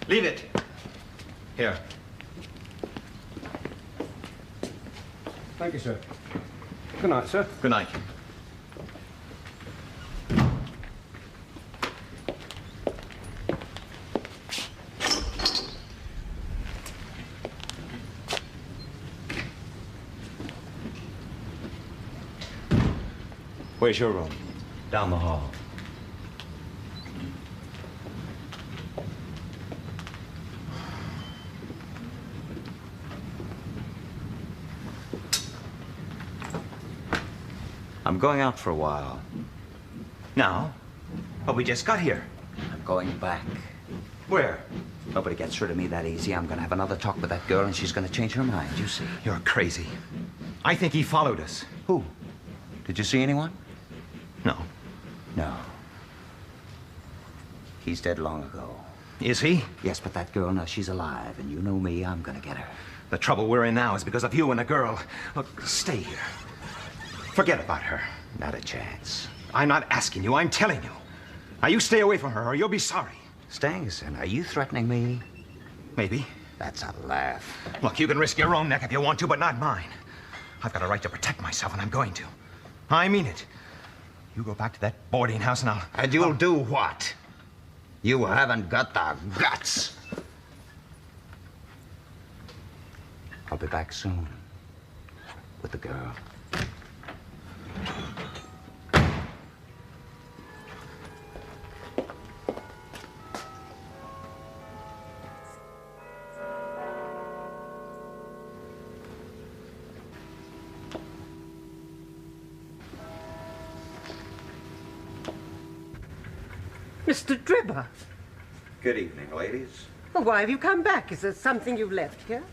Leave it. Here. Thank you, sir. Good night, sir. Good night. Where's your room? Down the hall. I'm going out for a while. Now? But we just got here. I'm going back. Where? Nobody gets rid of me that easy. I'm gonna have another talk with that girl and she's gonna change her mind, you see. You're crazy. I think he followed us. Who? Did you see anyone? No. No. He's dead long ago. Is he? Yes, but that girl, now she's alive, and you know me, I'm gonna get her. The trouble we're in now is because of you and the girl. Look, stay here. Forget about her. Not a chance. I'm not asking you, I'm telling you. Now you stay away from her or you'll be sorry. Stangerson, are you threatening me? Maybe. That's a laugh. Look, you can risk your own neck if you want to, but not mine. I've got a right to protect myself, and I'm going to. I mean it. You go back to that boarding house and I'll... And you'll do what? You haven't got the guts. I'll be back soon. With the girl. Mr. Drebber. Good evening, ladies. Well, why have you come back? Is there something you've left here?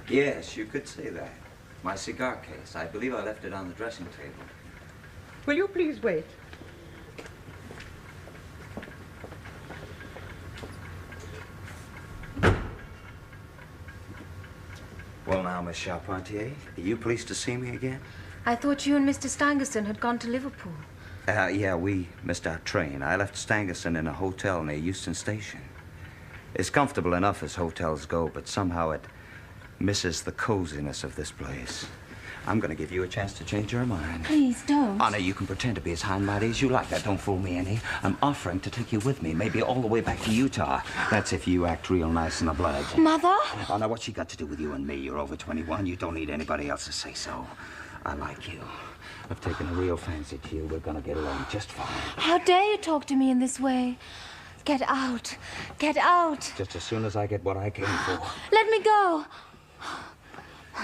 Yes, you could say that. My cigar case. I believe I left it on the dressing table. Will you please wait? Well, now, Miss Charpentier, are you pleased to see me again? I thought you and Mr. Stangerson had gone to Liverpool. Yeah, we missed our train. I left Stangerson in a hotel near Euston Station. It's comfortable enough as hotels go, but somehow it misses the coziness of this place. I'm going to give you a chance to change your mind. Please don't. Honor, you can pretend to be as high-mighty as you like. That don't fool me any. I'm offering to take you with me, maybe all the way back to Utah. That's if you act real nice and obliging. Mother? Oh, now, what's she got to do with you and me? You're over 21. You don't need anybody else to say so. I like you. I've taken a real fancy to you. We're going to get along just fine. How dare you talk to me in this way? Get out. Get out. Just as soon as I get what I came for. Let me go.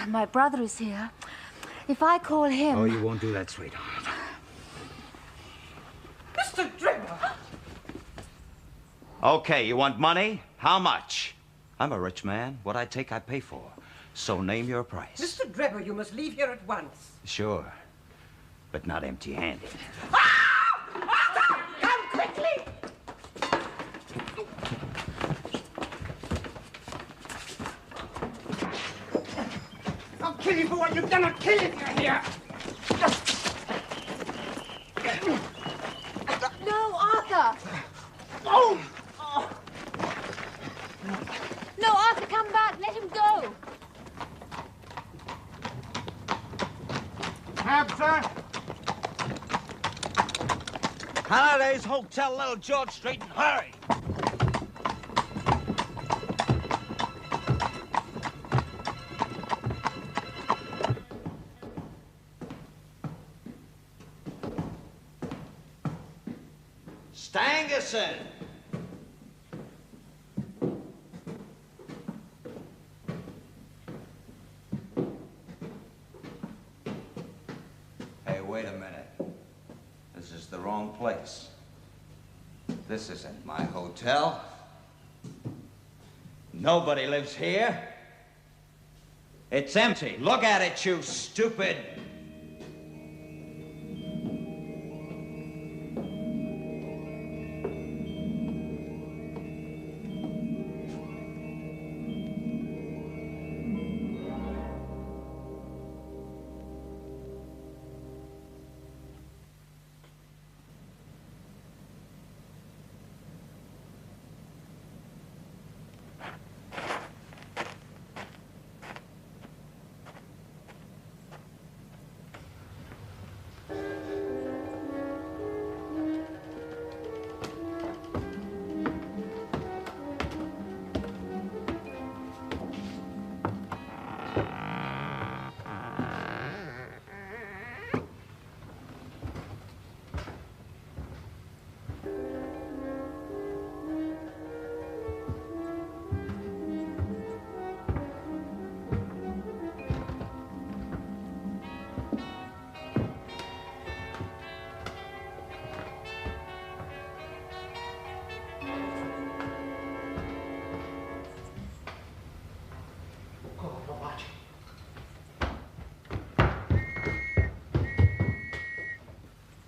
My brother is here. If I call him... Oh, you won't do that, sweetheart. Mr. Drebber! Okay, you want money? How much? I'm a rich man. What I take, I pay for. So name your price. Mr. Drebber, you must leave here at once. Sure. But not empty-handed. Arthur! Come quickly! I'll kill kill you for what you've done. I'll kill you if you're here. No, Arthur! Oh! No, Arthur, come back. Let him go. Cab, sir. Halliday's Hotel, Little George Street, and hurry! Stangerson! Hey, wait a minute. This is the wrong place. This isn't my hotel. Nobody lives here. It's empty. Look at it, you stupid.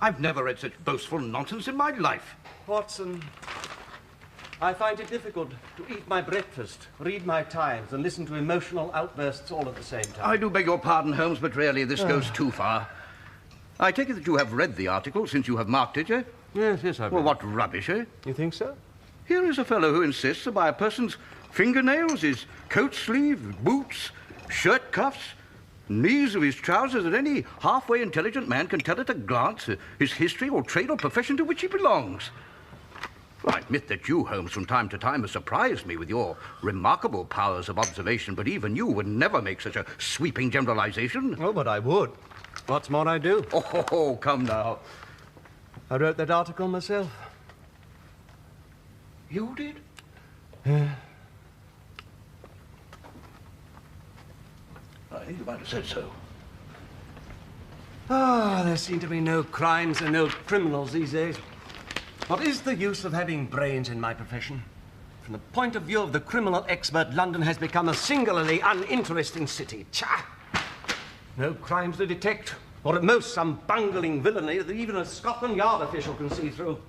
I've never read such boastful nonsense in my life. Watson, I find it difficult to eat my breakfast, read my Times, and listen to emotional outbursts all at the same time. I do beg your pardon, Holmes, but really this goes too far. I take it that you have read the article since you have marked it, eh? Yes, I've Well, read what rubbish, eh? it. You think so? Here is a fellow who insists that by a person's fingernails, his coat sleeve, boots, shirt cuffs, knees of his trousers, that any halfway intelligent man can tell at a glance his history or trade or profession to which he belongs. Well, I admit that you, Holmes, from time to time have surprised me with your remarkable powers of observation, but even you would never make such a sweeping generalization. Oh, but I would. What's more, I do. Oh, come now. I wrote that article myself. You did? I think you might have said so. Ah, there seem to be no crimes and no criminals these days. What is the use of having brains in my profession? From the point of view of the criminal expert, London has become a singularly uninteresting city. Tcha! No crimes to detect, or at most some bungling villainy that even a Scotland Yard official can see through.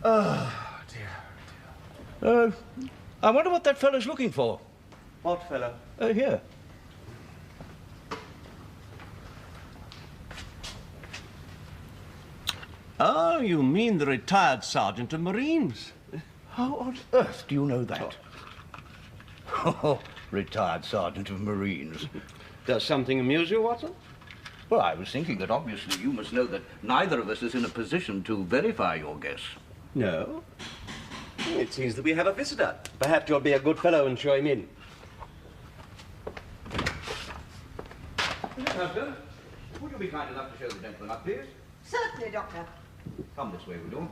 Oh, dear. I wonder what that fellow's looking for. What fellow? Here. Oh, you mean the retired sergeant of Marines? How on earth do you know that? Oh, retired sergeant of Marines. Does something amuse you, Watson? Well, I was thinking that obviously you must know that neither of us is in a position to verify your guess. No. It seems that we have a visitor. Perhaps you'll be a good fellow and show him in. Doctor, would you be kind enough to show the gentleman up, please? Certainly, Doctor. Come this way, will you?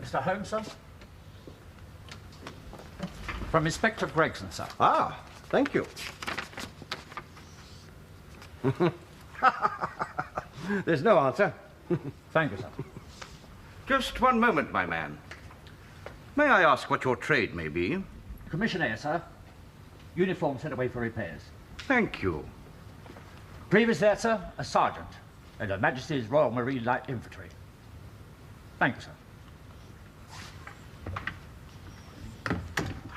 Mr. Holmes, sir? From Inspector Gregson, sir. Ah, thank you. There's no answer. Thank you, sir. Just one moment, my man. May I ask what your trade may be? Commissioner, sir. Uniform sent away for repairs. Thank you. Previous there, sir, a sergeant in Her Majesty's Royal Marine Light Infantry. Thank you, sir.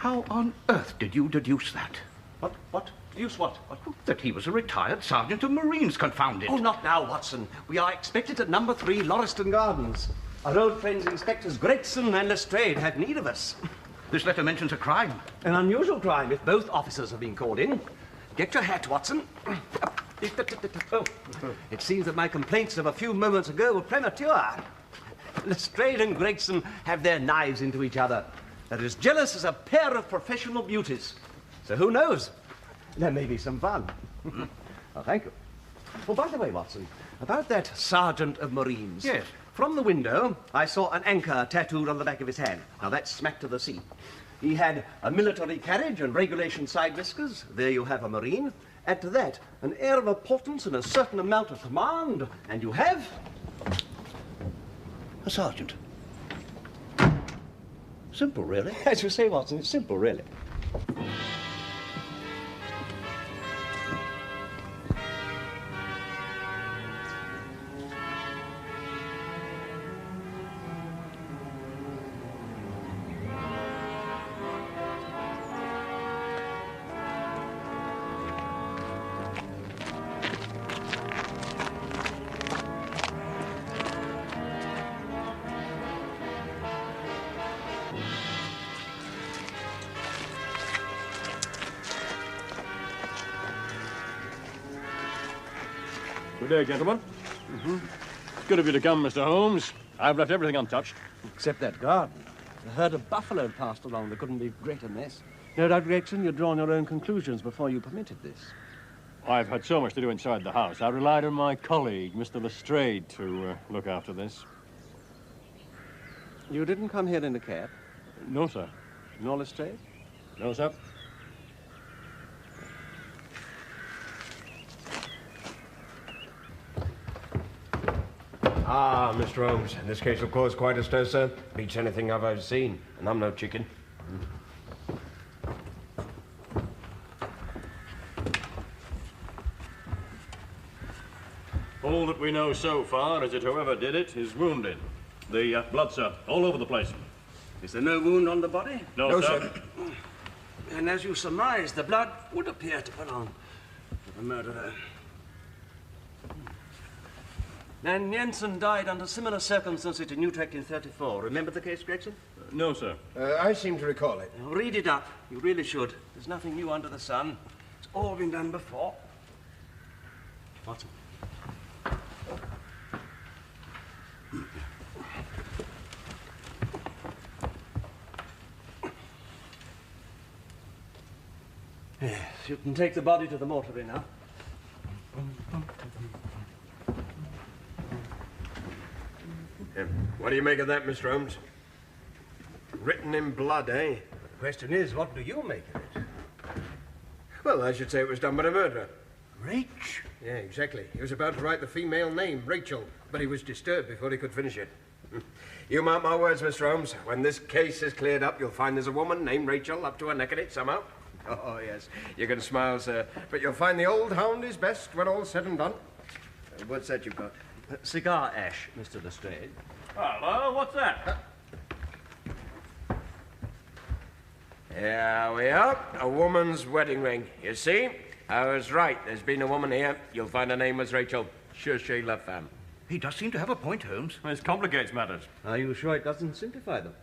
How on earth did you deduce that? What? Deduce what? That he was a retired sergeant of Marines, confound it. Oh, not now, Watson. We are expected at number 3, Lauriston Gardens. Our old friends Inspectors Gregson and Lestrade have need of us. This letter mentions a crime. An unusual crime if both officers have been called in. Get your hat, Watson. Oh, it seems that my complaints of a few moments ago were premature. Lestrade and Gregson have their knives into each other. They're as jealous as a pair of professional beauties. So who knows? There may be some fun. Oh, thank you. Oh, by the way, Watson, about that Sergeant of Marines. Yes. From the window, I saw an anchor tattooed on the back of his hand. Now, that smacked of the sea. He had a military carriage and regulation side whiskers. There you have a Marine. Add to that an air of importance and a certain amount of command, and you have... A sergeant. Simple, really. As you say, Watson, it's simple, really. Good day, gentlemen. It's good of you to come, Mr. Holmes. I've left everything untouched. Except that garden. A herd of buffalo passed along. There couldn't be a greater mess. No doubt, Gregson, you'd drawn your own conclusions before you permitted this. I've had so much to do inside the house. I relied on my colleague, Mr. Lestrade, to look after this. You didn't come here in a cab? No, sir. Nor Lestrade? No, sir. Ah, Mr. Holmes. In this case, of course, quite a stir, sir. Beats anything I've ever seen. And I'm no chicken. All that we know so far is that whoever did it is wounded. The blood, sir, all over the place. Is there no wound on the body? No, sir. And as you surmise, the blood would appear to belong to the murderer. And Jensen died under similar circumstances in Utrecht in '34. Remember the case, Gregson? No, sir. I seem to recall it. Now, read it up. You really should. There's nothing new under the sun. It's all been done before. Watson. Yes, you can take the body to the mortuary now. What do you make of that, Mr. Holmes? Written in blood, eh? The question is, what do you make of it? Well, I should say it was done by a murderer. Rach? Yeah, exactly. He was about to write the female name, Rachel, but he was disturbed before he could finish it. You mark my words, Mr. Holmes. When this case is cleared up, you'll find there's a woman named Rachel up to her neck in it somehow. Oh, yes. You can smile, sir. But you'll find the old hound is best when all's said and done. What's that you've got? Cigar ash, Mr. Lestrade. Hello, what's that? Here we are. A woman's wedding ring. You see? I was right. There's been a woman here. You'll find her name was Rachel. Sure, she la femme. He does seem to have a point, Holmes. This complicates matters. Are you sure it doesn't simplify them?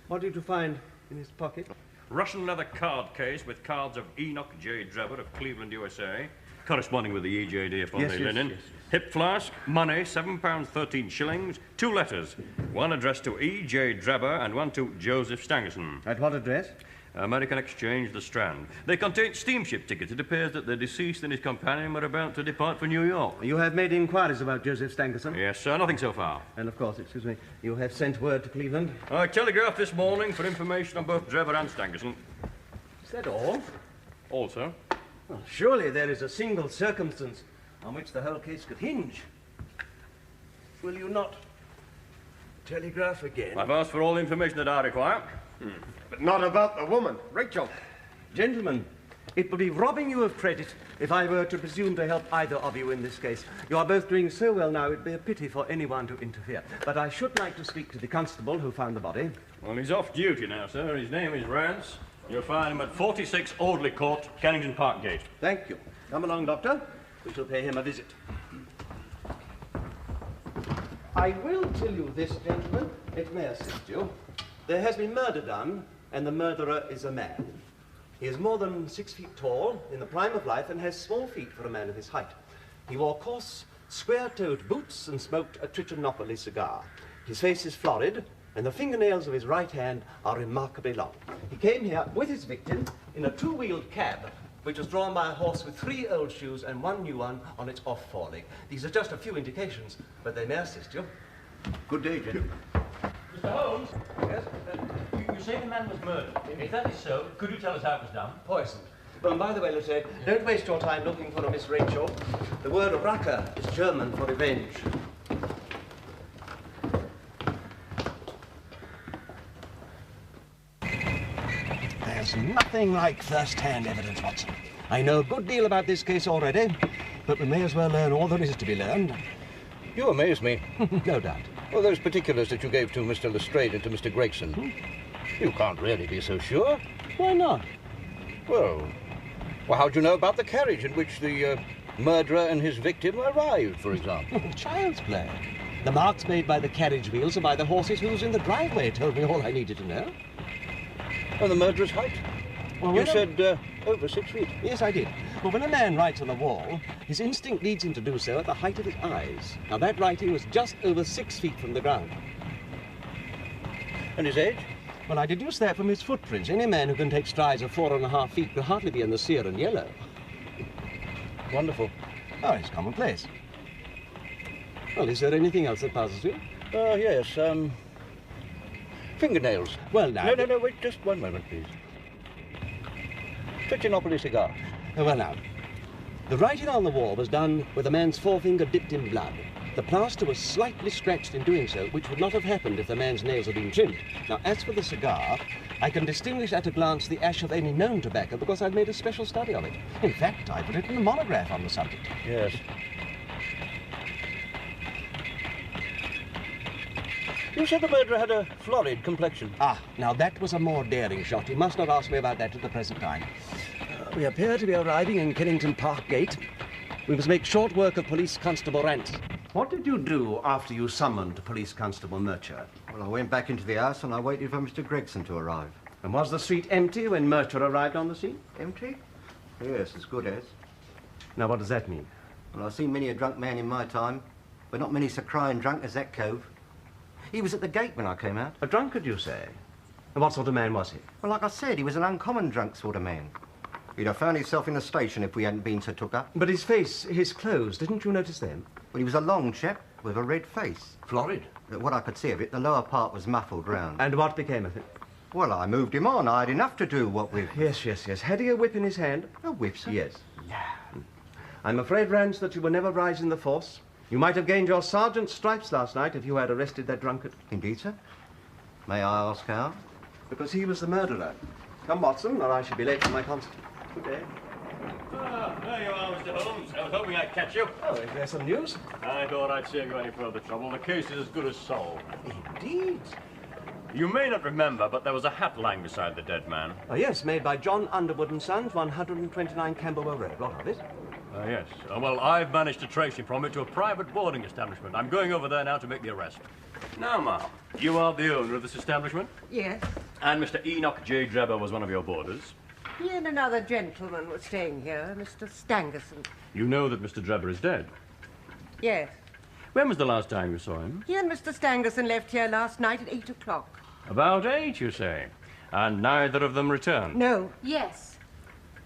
What did you find in his pocket? Russian leather card case with cards of Enoch J. Drebber of Cleveland, USA, corresponding with the EJD upon the linen. Hip flask, money, £7.13, 2 letters. One addressed to E.J. Drebber and one to Joseph Stangerson. At what address? American Exchange, The Strand. They contained steamship tickets. It appears that the deceased and his companion were about to depart for New York. You have made inquiries about Joseph Stangerson? Yes, sir. Nothing so far. And of course, excuse me, you have sent word to Cleveland? I telegraphed this morning for information on both Drebber and Stangerson. Is that all? All, sir. Well, surely there is a single circumstance on which the whole case could hinge. Will you not telegraph again? I've asked for all the information that I require. But not about the woman, Rachel. Gentlemen, It would be robbing you of credit if I were to presume to help either of you in this case. You are both doing so well now, it'd be a pity for anyone to interfere. But I should like to speak to the constable who found the body. Well, he's off duty now, sir. His name is Rance. You'll find him at 46 Audley Court, Kennington Park Gate. Thank you. Come along, Doctor. We shall pay him a visit. I will tell you this, gentlemen. It may assist you. There has been murder done, and the murderer is a man. He is more than 6 feet tall, in the prime of life, and has small feet for a man of his height. He wore coarse, square-toed boots and smoked a Trichinopoly cigar. His face is florid, and the fingernails of his right hand are remarkably long. He came here with his victim in a two-wheeled cab, which was drawn by a horse with 3 old shoes and 1 new one on its off foreleg. These are just a few indications, but they may assist you. Good day, gentlemen. Mr. Holmes? Yes? You say the man was murdered. If that is so, could you tell us how it was done? Poisoned. Well, and by the way, Lucette, don't waste your time looking for a Miss Rachel. The word Rache is German for revenge. There's nothing like first-hand evidence, Watson. I know a good deal about this case already, but we may as well learn all there is to be learned. You amaze me. No doubt. Well, those particulars that you gave to Mr. Lestrade and to Mr. Gregson, you can't really be so sure. Why not? Well, how do you know about the carriage in which the murderer and his victim arrived, for example? Child's play. The marks made by the carriage wheels and by the horse's hooves in the driveway told me all I needed to know. And the murderer's height? Well, You said over 6 feet. Yes, I did. But when a man writes on the wall, his instinct leads him to do so at the height of his eyes. Now, that writing was just over 6 feet from the ground. And his age? Well, I deduce that from his footprints. Any man who can take strides of 4.5 feet could hardly be in the sear and yellow. Wonderful. Oh, it's commonplace. Well, is there anything else that puzzles you? Yes, fingernails. Well, now... No, wait, just one moment, please. Trichinopoly cigar. Well, now, the writing on the wall was done with a man's forefinger dipped in blood. The plaster was slightly scratched in doing so, which would not have happened if the man's nails had been trimmed. Now, as for the cigar, I can distinguish at a glance the ash of any known tobacco because I've made a special study of it. In fact, I've written a monograph on the subject. Yes. You said the murderer had a florid complexion. Ah, now that was a more daring shot. You must not ask me about that at the present time. We appear to be arriving in Kennington Park Gate. We must make short work of Police Constable Rance. What did you do after you summoned Police Constable Murcher? Well, I went back into the house and I waited for Mr. Gregson to arrive. And was the street empty when Murcher arrived on the scene? Empty? Yes, as good as. Now, what does that mean? Well, I've seen many a drunk man in my time, but not many so crying drunk as that cove. He was at the gate when I came out. A drunkard, you say? And what sort of man was he? Well, like I said, he was an uncommon drunk sort of man. He'd have found himself in the station if we hadn't been so took up. But his face, his clothes, didn't you notice them? Well, he was a long chap with a red face. Florid? What I could see of it, the lower part was muffled round. And what became of it? Well, I moved him on. I had enough to do, what with... Yes. Had he a whip in his hand? A whip, sir? Yes. I'm afraid, Rance, that you will never rise in the force. You might have gained your sergeant's stripes last night if you had arrested that drunkard. Indeed, sir. May I ask how? Because he was the murderer. Come, Watson, or I shall be late for my concert. Good day. Ah, there you are, Mr. Holmes. I was hoping I'd catch you. Oh, is there some news? I thought I'd save you any further trouble. The case is as good as solved. Indeed. You may not remember, but there was a hat lying beside the dead man. Oh, yes, made by John Underwood and Sons, 129 Camberwell Road. What of it? Yes. Well, I've managed to trace him from it to a private boarding establishment. I'm going over there now to make the arrest. Now, ma'am, you are the owner of this establishment? Yes. And Mr. Enoch J. Drebber was one of your boarders? He and another gentleman were staying here, Mr. Stangerson. You know that Mr. Drebber is dead? Yes. When was the last time you saw him? He and Mr. Stangerson left here last night at 8 o'clock. About 8, you say? And neither of them returned? No. Yes.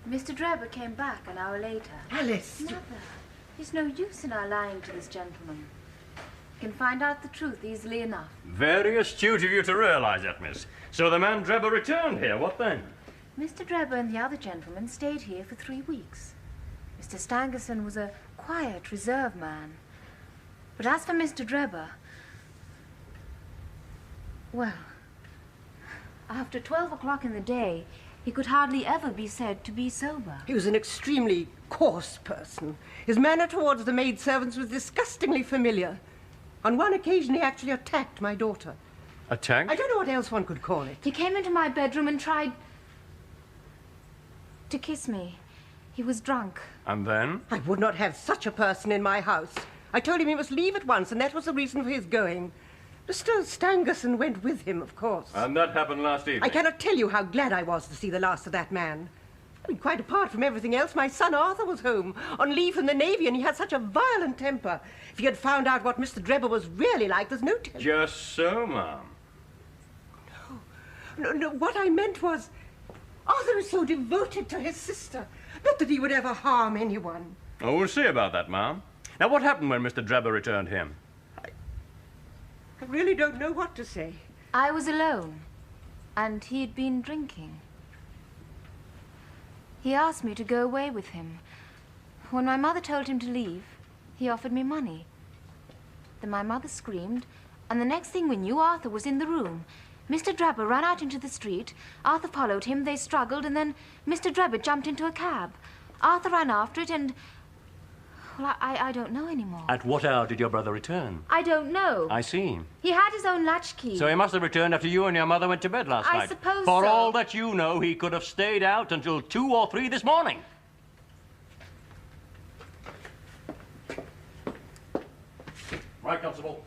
Mr. Drebber came back an hour later. Alice! Mother, there's no use in our lying to this gentleman. We can find out the truth easily enough. Very astute of you to realize that, miss. So the man Drebber returned here. What then? Mr. Drebber and the other gentleman stayed here for 3 weeks. Mr. Stangerson was a quiet, reserved man. But as for Mr. Drebber, well, after 12 o'clock in the day, He could hardly ever be said to be sober. He was an extremely coarse person. His manner towards the maidservants was disgustingly familiar. On one occasion, he actually attacked my daughter. Attacked? I don't know what else one could call it. He came into my bedroom and tried to kiss me. He was drunk. And then? I would not have such a person in my house. I told him he must leave at once, and that was the reason for his going. Mr. Stangerson went with him, of course. And that happened last evening? I cannot tell you how glad I was to see the last of that man. I mean, quite apart from everything else, my son Arthur was home on leave from the Navy, and he had such a violent temper. If he had found out what Mr. Drebber was really like, there's no telling. Just so, Ma'am. No, what I meant was, Arthur is so devoted to his sister. Not that he would ever harm anyone. Oh, we'll see about that, Ma'am. Now, what happened when Mr. Drebber returned him? I really don't know what to say. I was alone, and he'd been drinking. He asked me to go away with him. When my mother told him to leave, he offered me money. Then my mother screamed, and the next thing we knew, Arthur was in the room. Mr. Drebber ran out into the street. Arthur followed him. They struggled, and then Mr. Drebber jumped into a cab. Arthur ran after it, and... well, I don't know anymore. At what hour did your brother return? I don't know. I see. He had his own latchkey. So he must have returned after you and your mother went to bed last night. I suppose For so. all that you know, he could have stayed out until 2 or 3 this morning. Right, Constable.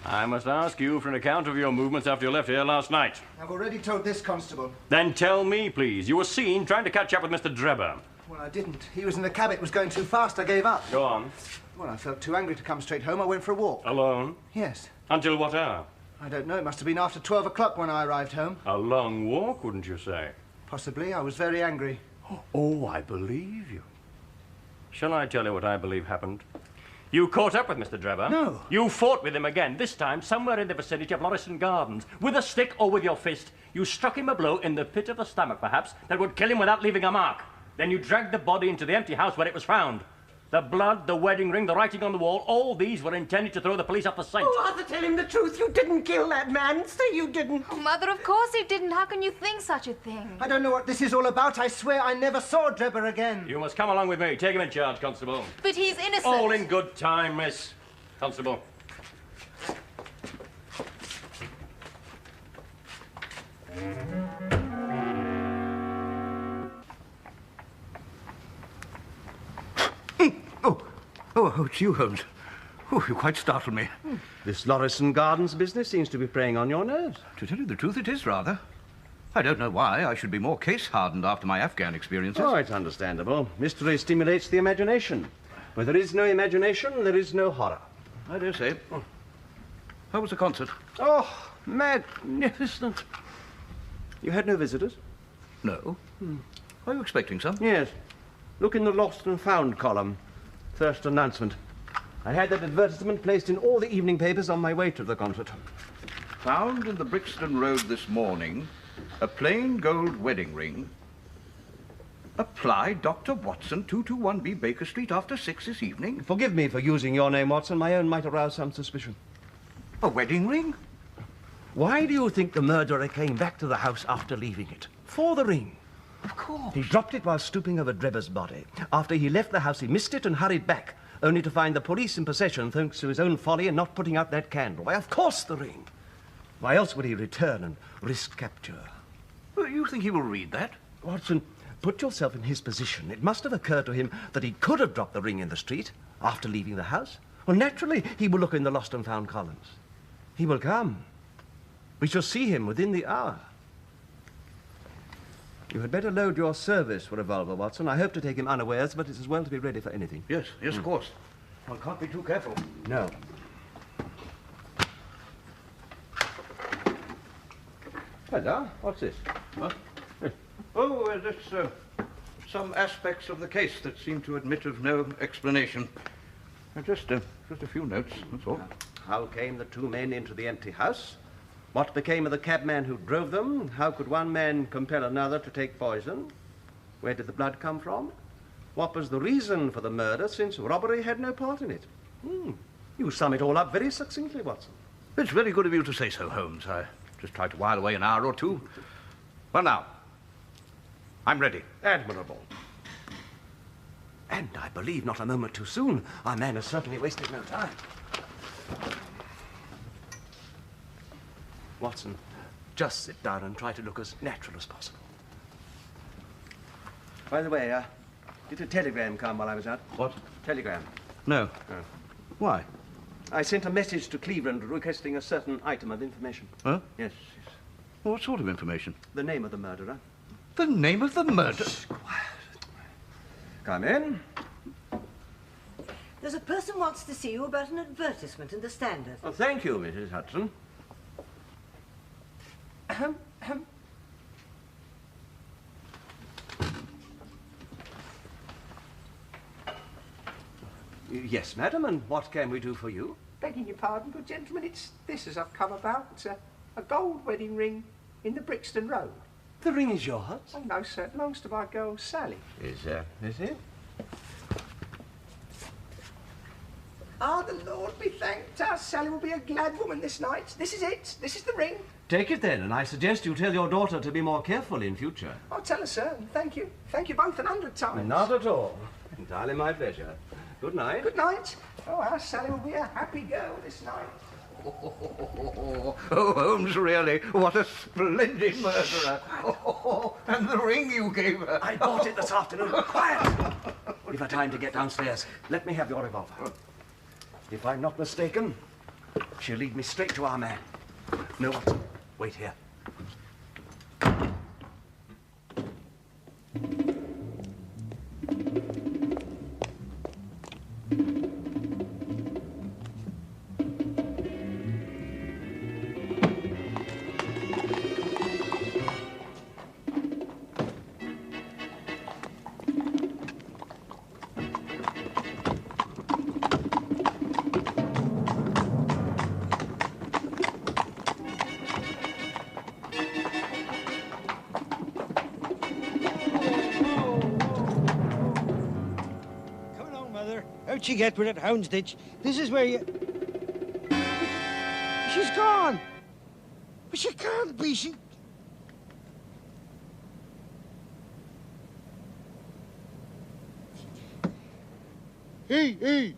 I must ask you for an account of your movements after you left here last night. I've already told this constable. Then tell me, please. You were seen trying to catch up with Mr. Drebber. Well, I didn't. He was in the cab. It was going too fast. I gave up. Go on. Well, I felt too angry to come straight home. I went for a walk. Alone? Yes. Until what hour? I don't know. It must have been after 12 o'clock when I arrived home. A long walk, wouldn't you say? Possibly. I was very angry. Oh, I believe you. Shall I tell you what I believe happened? You caught up with Mr. Drebber. No. You fought with him again, this time somewhere in the vicinity of Lauriston Gardens. With a stick or with your fist. You struck him a blow in the pit of the stomach, perhaps, that would kill him without leaving a mark. Then you dragged the body into the empty house where it was found. The blood, the wedding ring, the writing on the wall, all these were intended to throw the police off the scent. Oh, Arthur, tell him the truth. You didn't kill that man. Say you didn't. Oh, Mother, of course he didn't. How can you think such a thing? I don't know what this is all about. I swear I never saw Drebber again. You must come along with me. Take him in charge, Constable. But he's innocent. All in good time, miss. Constable. Oh, it's you, Holmes. Oh, you quite startled me. This Lauriston Gardens business seems to be preying on your nerves. To tell you the truth, it is rather. I don't know why I should be more case-hardened after my Afghan experiences. Oh, it's understandable. Mystery stimulates the imagination. Where there is no imagination, there is no horror. I dare say. How was the concert? Oh, magnificent. You had no visitors? No. Are you expecting some? Yes. Look in the Lost and Found column. First announcement. I had that advertisement placed in all the evening papers on my way to the concert. Found in the Brixton Road this morning, a plain gold wedding ring. Apply Dr. Watson, 221B Baker Street, after 6 this evening. Forgive me for using your name, Watson. My own might arouse some suspicion. A wedding ring? Why do you think the murderer came back to the house after leaving it? For the ring. Of course. He dropped it while stooping over Drebber's body. After he left the house, he missed it and hurried back, only to find the police in possession thanks to his own folly in not putting out that candle. Why, of course, the ring. Why else would he return and risk capture? Well, you think he will read that? Watson, put yourself in his position. It must have occurred to him that he could have dropped the ring in the street after leaving the house. Well, naturally, he will look in the Lost and Found columns. He will come. We shall see him within the hour. You had better load your service revolver, Watson. I hope to take him unawares, but it's as well to be ready for anything. Yes, of course. One can't be too careful. No. Hello, what's this? Huh? Oh, that's some aspects of the case that seem to admit of no explanation. Just a few notes, that's all. How came the two men into the empty house? What became of the cabman who drove them? How could one man compel another to take poison? Where did the blood come from? What was the reason for the murder, since robbery had no part in it? You sum it all up very succinctly, Watson. It's very good of you to say so, Holmes. I just tried to while away an hour or two. Well, now, I'm ready. Admirable. And I believe not a moment too soon. Our man has certainly wasted no time. Watson, just sit down and try to look as natural as possible. By the way, did a telegram come while I was out? What? Telegram. No. Oh. Why? I sent a message to Cleveland requesting a certain item of information. Huh? Yes. Well, what sort of information? The name of the murderer. The name of the murderer? Come in. There's a person wants to see you about an advertisement in the Standard. Oh, thank you, Mrs. Hudson. Yes, madam, and what can we do for you? Begging your pardon, good gentlemen, it's this as I've come about. It's a gold wedding ring in the Brixton Road. The ring is yours? Oh, no, sir. It belongs to my girl, Sally. Is it? Ah, the Lord be thanked. Our Sally will be a glad woman this night. This is it. This is the ring. Take it then, and I suggest you tell your daughter to be more careful in future. I'll tell her, sir. And thank you. Thank you both 100 times. Not at all. Entirely my pleasure. Good night. Good night. Oh, our Sally will be a happy girl this night. Oh, Holmes, really, what a splendid murderer. And the ring you gave her. I bought it this afternoon. Quiet! Give her time to get downstairs. Let me have your revolver. If I'm not mistaken, she'll lead me straight to our man. No, Watson, wait here. Out you get with it, Houndsditch. This is where you... She's gone. But she can't be. She... Hey,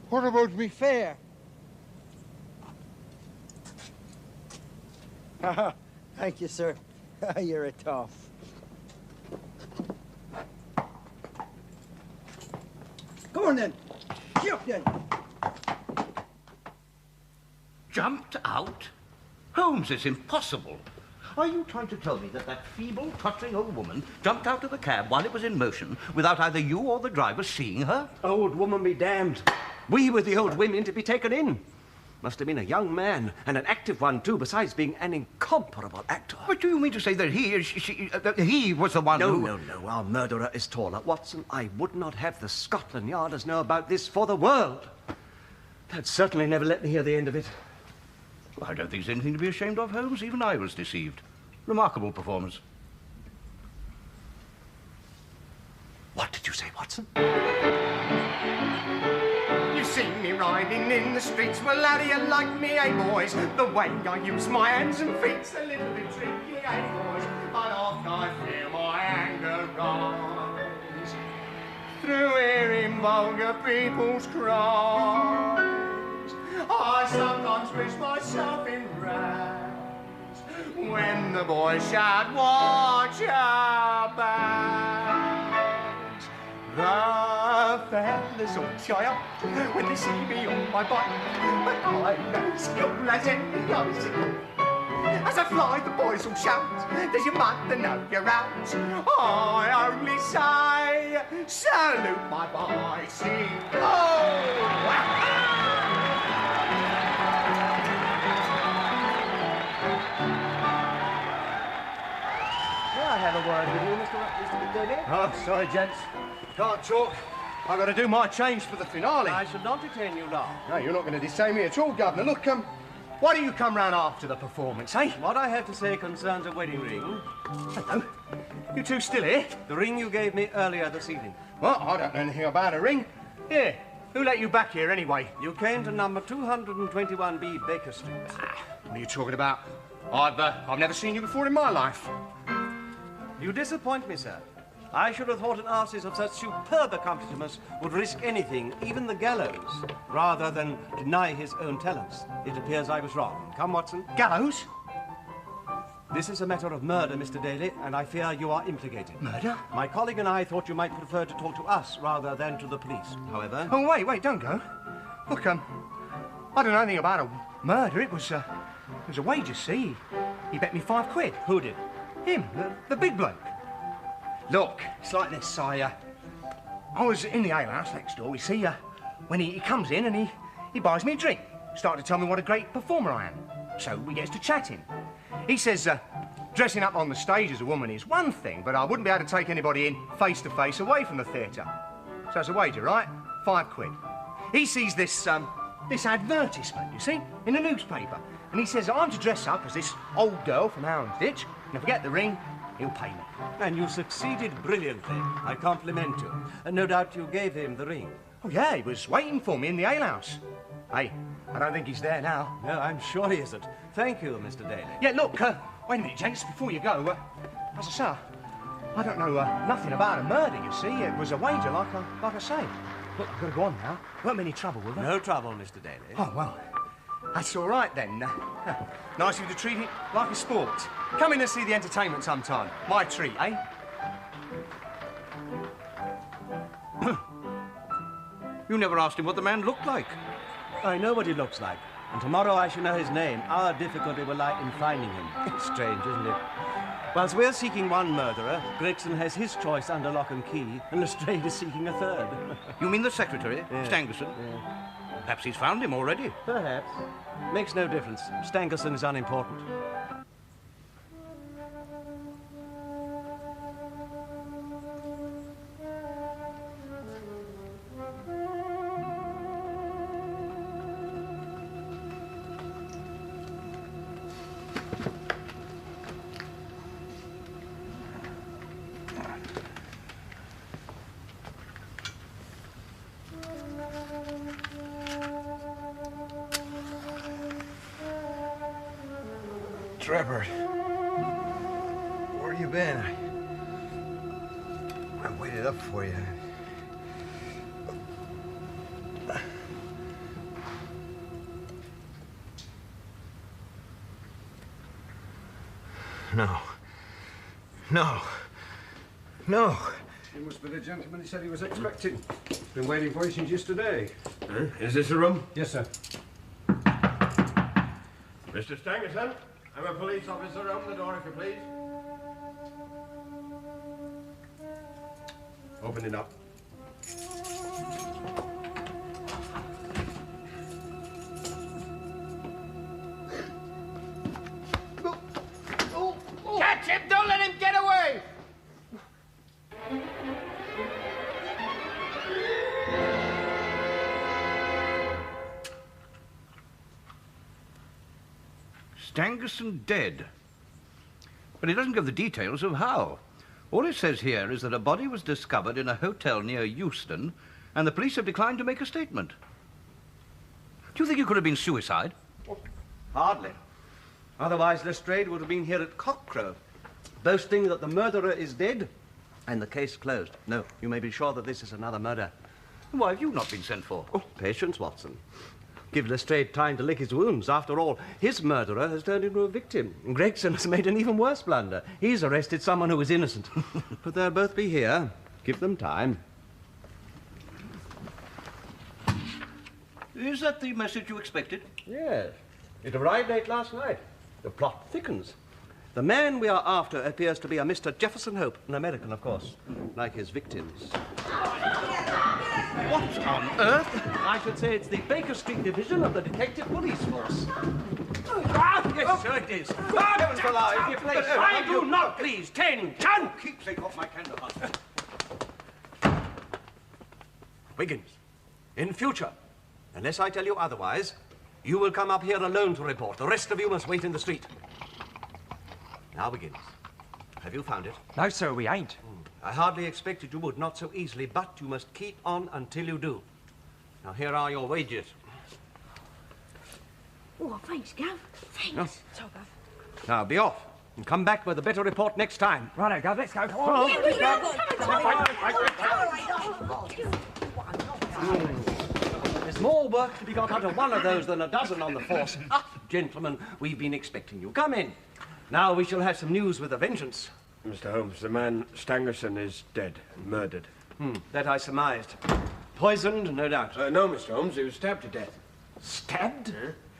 what about me fare? Thank you, sir. You're a toff. Come on, then. Get up, then. Jumped out? Holmes, it's impossible. Are you trying to tell me that that feeble, tottering old woman jumped out of the cab while it was in motion without either you or the driver seeing her? Old woman be damned. We were the old women to be taken in. Must have been a young man, and an active one, too, besides being an incomparable actor. But do you mean to say that he was the one who... No. Our murderer is taller. Watson, I would not have the Scotland Yarders know about this for the world. They'd certainly never let me hear the end of it. I don't think there's anything to be ashamed of, Holmes. Even I was deceived. Remarkable performance. What did you say, Watson? You've seen me riding in the streets. Well, how do you like me, eh, boys? The way I use my hands and feet's a little bit tricky, eh, boys? But often I feel my anger rise through hearing vulgar people's cries. I sometimes wish myself in rags when the boys shout, "Watch your bags!" The fellas all shy up when they see me on my bike, but I'm as cool as any icicle. As I fly, the boys all shout, "Does your mother know you're out?" I only say, "Salute my bicycle." I have a word with you, Mr. McDonald. Oh, sorry, gents. Can't talk. I've got to do my change for the finale. I shall not detain you long. No, you're not going to detain me at all, Governor. Look, why do you come round after the performance, eh? What I have to say concerns a wedding ring. Hello. You two still here? The ring you gave me earlier this evening. Well, I don't know anything about a ring. Here, Who let you back here, anyway? You came to number 221B Baker Street. What are you talking about? I've never seen you before in my life. You disappoint me, sir. I should have thought an artist of such superb accomplishments would risk anything, even the gallows, rather than deny his own talents. It appears I was wrong. Come, Watson. Gallows? This is a matter of murder, Mr. Daly, and I fear you are implicated. Murder? My colleague and I thought you might prefer to talk to us rather than to the police. However... Oh, wait, don't go. Look, I don't know anything about a murder. It was a wager, see? He bet me £5. Who did? Him, the big bloke. Look, it's like this. I was in the alehouse next door, you see, when he comes in and he buys me a drink. Started to tell me what a great performer I am. So we gets to chatting. He says, dressing up on the stage as a woman is one thing, but I wouldn't be able to take anybody in face to face away from the theatre. So it's a wager, right? £5. He sees this advertisement, you see, in a newspaper. And he says I'm to dress up as this old girl from Houndsditch, and if I get the ring, he'll pay me. And you succeeded brilliantly. I compliment you. And no doubt you gave him the ring. Oh, yeah, he was waiting for me in the alehouse. Hey, I don't think he's there now. No, I'm sure he isn't. Thank you, Mr. Daly. Yeah, look, wait a minute, gents, before you go. As I say, I don't know nothing about a murder, you see. It was a wager, like I say. Look, I've got to go on now. Weren't any trouble, will there? No trouble, Mr. Daly. Oh, well, that's all right, then. Nice of you to treat it like a sport. Come in and see the entertainment sometime. My treat, eh? You never asked him what the man looked like. I know what he looks like. And tomorrow I shall know his name. Our difficulty will lie in finding him. It's strange, isn't it? Whilst we're seeking one murderer, Gregson has his choice under lock and key, and Lestrade is seeking a third. You mean the secretary, Yeah. Stangerson? Yeah. Perhaps he's found him already. Perhaps. Makes no difference. Stangerson is unimportant. Trevor, where you been? I waited up for you. No. No. No. You must be the gentleman he said he was expecting. Been waiting for you since yesterday. Is this the room? Yes, sir. Mr. Stangerson, I'm a police officer. Open the door, if you please. Open it up. Catch him! Don't let him get away! Stangerson dead. But he doesn't give the details of how. All it says here is that a body was discovered in a hotel near Euston, and the police have declined to make a statement. Do you think it could have been suicide? Hardly. Otherwise, Lestrade would have been here at cockcrow, boasting that the murderer is dead and the case closed. No, you may be sure that this is another murder. Why have you not been sent for? Oh, patience, Watson. Give Lestrade time to lick his wounds. After all, his murderer has turned into a victim. Gregson has made an even worse blunder. He's arrested someone who was innocent. But they'll both be here. Give them time. Is that the message you expected? Yes. It arrived late last night. The plot thickens. The man we are after appears to be a Mr. Jefferson Hope, an American, of course, like his victims. What on earth? I should say it's the Baker Street Division of the Detective Police Force. Yes, sir, it is. God, heavens alive, you place. I do not, please. 10. Keep safe off my candle hut. Wiggins, in future, unless I tell you otherwise, you will come up here alone to report. The rest of you must wait in the street. Now, Wiggins, have you found it? No, sir, we ain't. I hardly expected you would, not so easily, but you must keep on until you do. Now, here are your wages. Oh, thanks, Gav. Thanks. No. So, Gav. Now, be off. And come back with a better report next time. Righto, Gov, let's go. Come on. There's more work to be got out of one of those than a dozen on the force. Ah, gentlemen, we've been expecting you. Come in. Now we shall have some news with a vengeance. Mr. Holmes, the man Stangerson is dead, murdered. That I surmised. Poisoned, no doubt. No, Mr. Holmes, he was stabbed to death. Stabbed?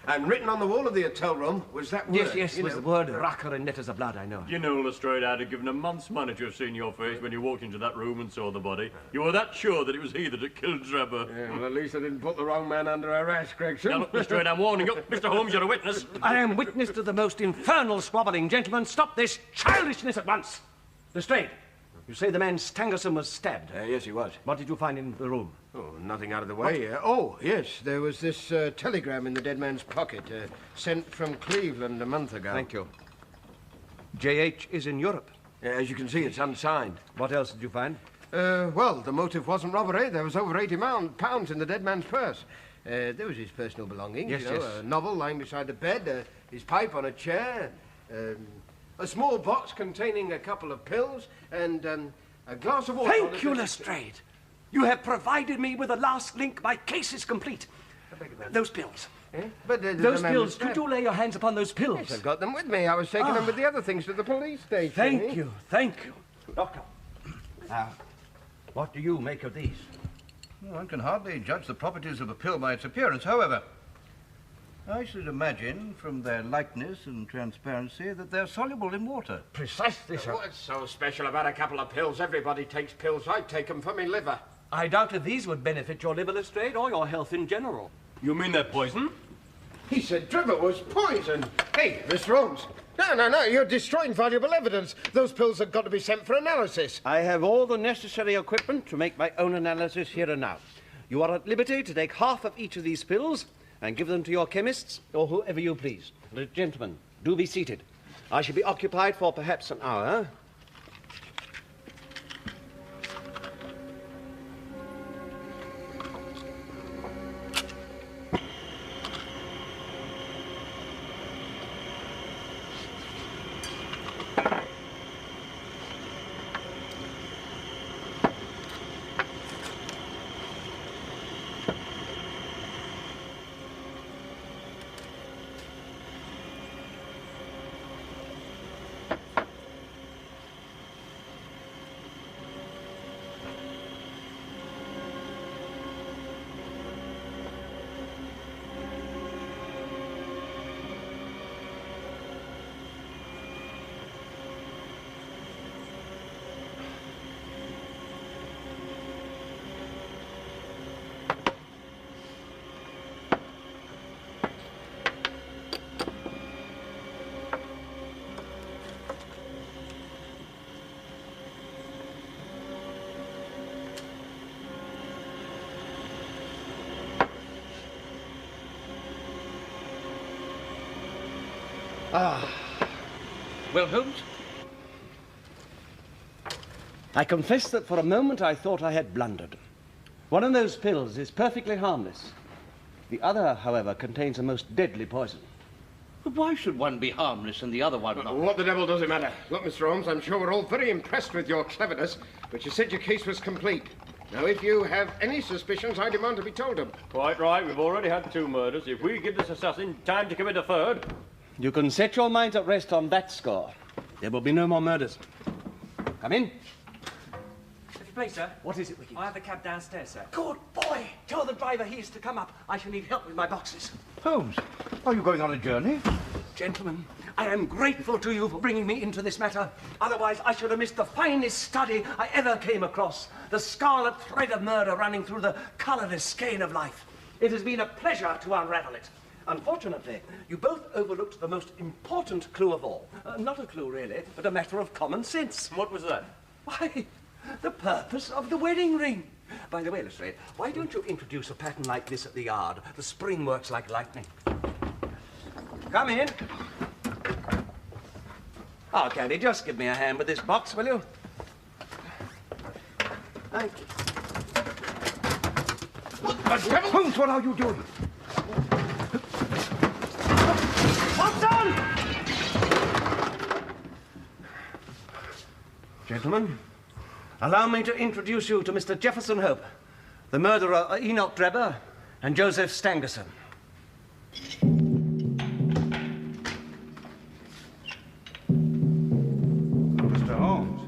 And written on the wall of the hotel room was that word. Yes, was the word Racker in letters of blood, I know. You know, Lestrade, I'd have given a month's money to have seen your face when you walked into that room and saw the body. You were that sure that it was he that had killed Drebber. Yeah, well, at least I didn't put the wrong man under arrest, Gregson. Now, look, Lestrade, I'm warning you. Mr. Holmes, you're a witness. I am witness to the most infernal squabbling. Gentlemen, stop this childishness at once. Lestrade, you say the man Stangerson was stabbed? Yes, he was. What did you find in the room? Oh, nothing out of the way. Yes, there was this telegram in the dead man's pocket, sent from Cleveland a month ago. Thank you. J.H. is in Europe. As you can see, it's unsigned. What else did you find? Well, the motive wasn't robbery. There was over £80 in the dead man's purse. There was his personal belongings, Yes. a novel lying beside the bed, his pipe on a chair, a small box containing a couple of pills, and a glass of water. Thank you, Lestrade. You have provided me with the last link. My case is complete. Those pills. But Those pills. Could you lay your hands upon those pills? Yes, I've got them with me. I was taking them with the other things to the police station. Thank you. Doctor. Now, what do you make of these? Well, one can hardly judge the properties of a pill by its appearance. However, I should imagine, from their lightness and transparency, that they're soluble in water. Precisely, sir. What's so special about a couple of pills? Everybody takes pills. I take them for my liver. I doubt if these would benefit your liver, Lestrade, or your health in general. You mean they're poison? He said Drebber was poisoned. Hey, Mr. Holmes. No, you're destroying valuable evidence. Those pills have got to be sent for analysis. I have all the necessary equipment to make my own analysis here and now. You are at liberty to take half of each of these pills and give them to your chemists or whoever you please. Gentlemen, do be seated. I shall be occupied for perhaps an hour. Well, Holmes? I confess that for a moment I thought I had blundered. One of those pills is perfectly harmless. The other, however, contains a most deadly poison. But why should one be harmless and the other one not? What the devil does it matter? Look, Mr. Holmes, I'm sure we're all very impressed with your cleverness, but you said your case was complete. Now, if you have any suspicions, I demand to be told them. Quite right. We've already had 2 murders. If we give this assassin time to commit a third... You can set your minds at rest on that score. There will be no more murders. Come in. If you please, sir. What is it, Wiki? I have the cab downstairs, sir. Good boy. Tell the driver he is to come up. I shall need help with my boxes. Holmes, are you going on a journey? Gentlemen, I am grateful to you for bringing me into this matter. Otherwise, I should have missed the finest study I ever came across. The scarlet thread of murder running through the colourless skein of life. It has been a pleasure to unravel it. Unfortunately, you both overlooked the most important clue of all. Not a clue, really, but a matter of common sense. What was that? Why, the purpose of the wedding ring. By the way, Lestrade, why don't you introduce a pattern like this at the yard? The spring works like lightning. Come in. Oh, Candy, just give me a hand with this box, will you? Thank you. devil! Holmes, what are you doing? Watson! Gentlemen, allow me to introduce you to Mr. Jefferson Hope, the murderer of Enoch Drebber and Joseph Stangerson. Mr. Holmes,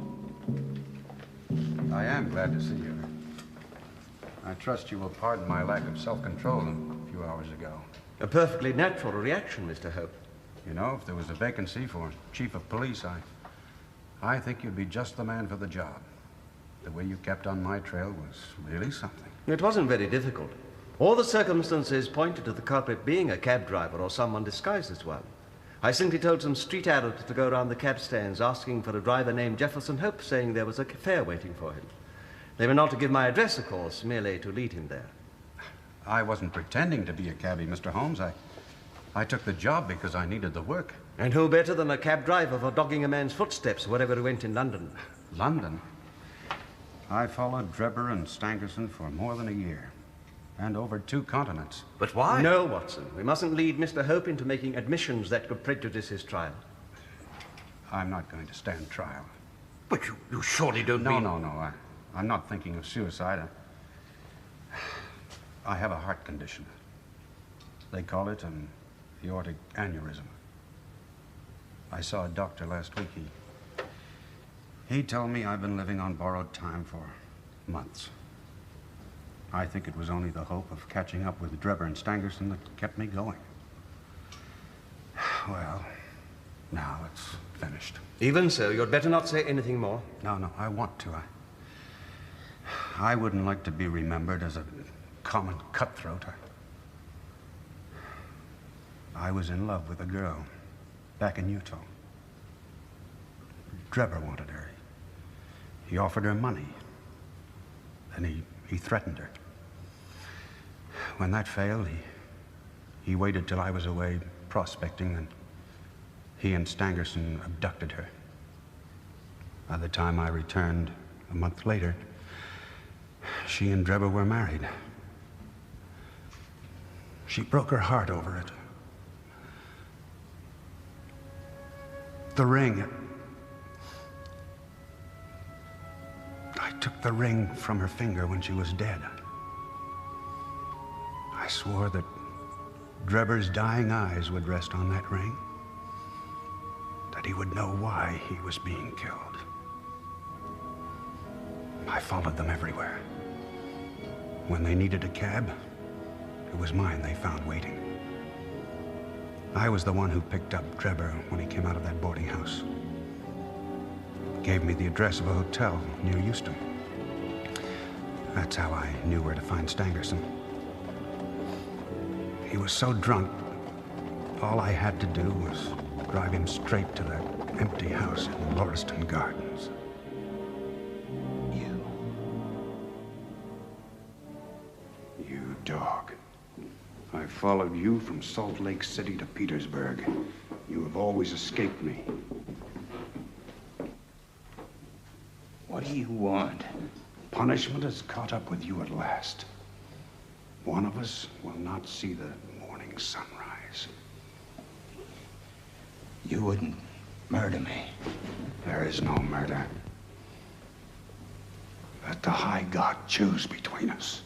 I am glad to see you. I trust you will pardon my lack of self-control a few hours ago. A perfectly natural reaction, Mr. Hope. You know, if there was a vacancy for chief of police, I think you'd be just the man for the job. The way you kept on my trail was really something. It wasn't very difficult. All the circumstances pointed to the culprit being a cab driver or someone disguised as one. I simply told some street Arabs to go around the cab stands asking for a driver named Jefferson Hope, saying there was a fare waiting for him. They were not to give my address, of course, merely to lead him there. I wasn't pretending to be a cabbie, Mr. Holmes. I took the job because I needed the work. And who better than a cab driver for dogging a man's footsteps wherever he went in London? London? I followed Drebber and Stangerson for more than a year. And over 2 continents. But why? No, Watson. We mustn't lead Mr. Hope into making admissions that could prejudice his trial. I'm not going to stand trial. But you surely don't mean... No. I'm not thinking of suicide. I have a heart condition. They call it an aortic aneurysm. I saw a doctor last week. He told me I've been living on borrowed time for months. I think it was only the hope of catching up with Drebber and Stangerson that kept me going. Well, now it's finished. Even so, you'd better not say anything more. No, I want to. I wouldn't like to be remembered as a common cutthroat. I was in love with a girl back in Utah. Drebber wanted her. He offered her money. Then he threatened her. When that failed, he waited till I was away prospecting, and he and Stangerson abducted her. By the time I returned a month later, she and Drebber were married. She broke her heart over it. The ring. I took the ring from her finger when she was dead. I swore that Drebber's dying eyes would rest on that ring, that he would know why he was being killed. I followed them everywhere. When they needed a cab, it was mine they found waiting. I was the one who picked up Drebber when he came out of that boarding house. Gave me the address of a hotel near Euston. That's how I knew where to find Stangerson. He was so drunk, all I had to do was drive him straight to that empty house in Lauriston Gardens. You dog. I followed you from Salt Lake City to Petersburg. You have always escaped me. What do you want? Punishment has caught up with you at last. One of us will not see the morning sunrise. You wouldn't murder me. There is no murder. Let the High God choose between us.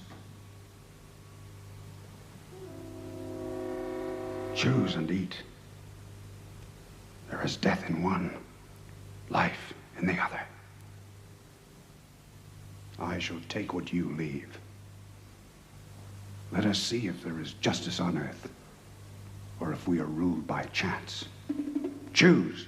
Choose and eat. There is death in one, life in the other. I shall take what you leave. Let us see if there is justice on earth, or if we are ruled by chance. Choose.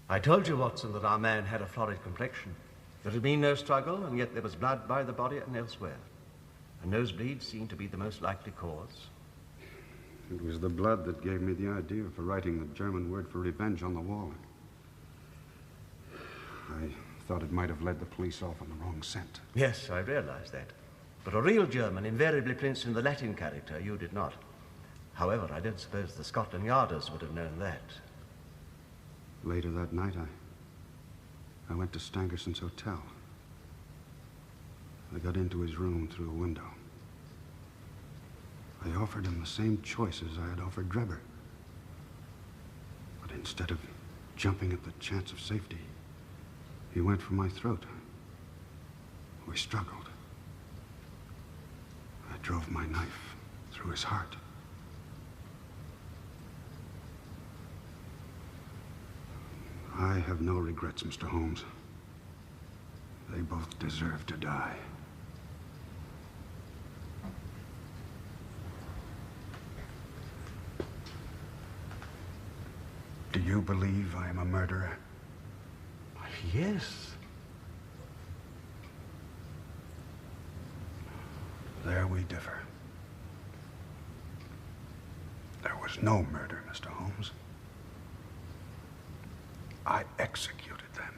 I told you, Watson, that our man had a florid complexion. There had been no struggle, and yet there was blood by the body and elsewhere. A nosebleed seemed to be the most likely cause. It was the blood that gave me the idea for writing the German word for revenge on the wall. I thought it might have led the police off on the wrong scent. Yes, I realized that. But a real German invariably prints in the Latin character. You did not. However, I don't suppose the Scotland Yarders would have known that. Later that night, I went to Stangerson's hotel. I got into his room through a window. I offered him the same choices I had offered Drebber. But instead of jumping at the chance of safety, he went for my throat. We struggled. I drove my knife through his heart. I have no regrets, Mr. Holmes. They both deserve to die. Do you believe I am a murderer? Yes. There we differ. There was no murder, Mr. Holmes. I executed them.